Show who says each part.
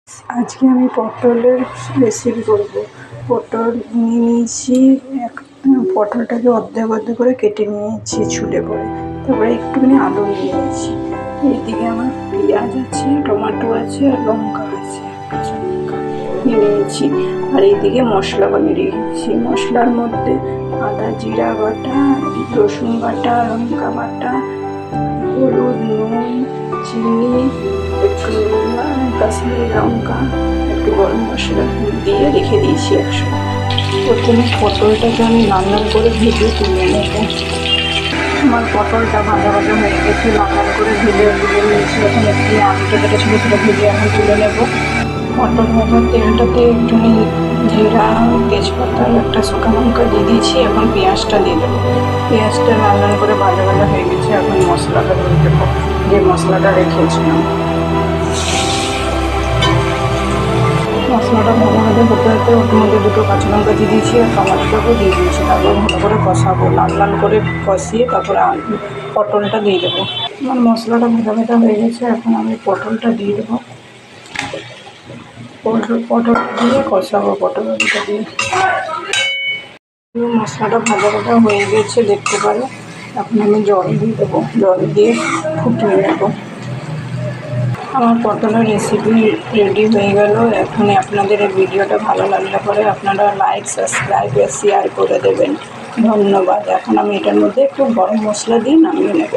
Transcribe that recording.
Speaker 1: আজকে আমি পটলের রেসিপি করব। পটল নিয়ে নিয়েছি, পটলটাকে অর্ধেক অর্ধেক করে কেটে নিয়েছি ছুলে করে, তারপরে একটুখানি আলু নিয়ে নিয়েছি। এইদিকে আমার পেঁয়াজ আছে, টমেটো আছে আর লঙ্কা আছে, কাঁচা লঙ্কা নিয়ে নিয়েছি। আর এইদিকে মশলা বানিয়ে রেখেছি। মশলার মধ্যে আদা জিরা বাটা, রসুন বাটা, লঙ্কা বাটা, হলুদ, নুন, চিনি, একটু কাশ্মীরি লঙ্কা, একটু গরম মশলা দিয়ে রেখে দিয়েছি একসঙ্গে। প্রথমে পটলটাকে আমি লাল লাল করে ভেজে তুলে নেব। আমার পটলটা ভাজা ভাজা হয়ে গেছে, লাল লাল করে ভেজে তুলে নিয়েছি। এখন একটু আলুটা কেটে ছোটো ছোটো ভেজে এখন তুলে নেব। পটল ভাজার তেলটাতে একটুখানি জিরা, তেজপাতা, একটা শুকনো লঙ্কা দিয়ে দিয়েছি। এখন পেঁয়াজটা দিয়ে দেবো। পেঁয়াজটা লাল লাল করে ভাজা ভাজা হয়ে গেছে, এখন মশলাটা দিয়ে দেবো, যে মশলাটা রেখেছিলাম। মশলাটা ভালো ভাবে হতে হতে ওর মধ্যে দুটো কাঁচা লঙ্কা দিয়ে দিয়েছি আর টমেটোটাকেও দিয়ে দিয়েছি। তারপর ভালো করে কষাবো, লাল লাল করে কষিয়ে তারপরে পটলটা দিয়ে দেবো। আমার মশলাটা ভাজা ভাজা হয়ে গেছে, এখন আমি পটলটা দিয়ে দেবো। পটল দিয়ে কষাবো, পটলটা দিয়ে। মশলাটা ভাজা ভাজা হয়ে গেছে দেখতে পারো। এখন আমি জল দিয়ে দেবো, জল দিয়ে ফুটিয়ে নেবো। আমার পটলের রেসিপি রেডি হয়ে গেল। এখন আপনাদের এই ভিডিওটা ভালো লাগলে পরে আপনারা লাইক, সাবস্ক্রাইব আর শেয়ার করে দেবেন। ধন্যবাদ। এখন আমি এটার মধ্যে একটু গরম মশলা দিয়ে নামিয়ে নেব।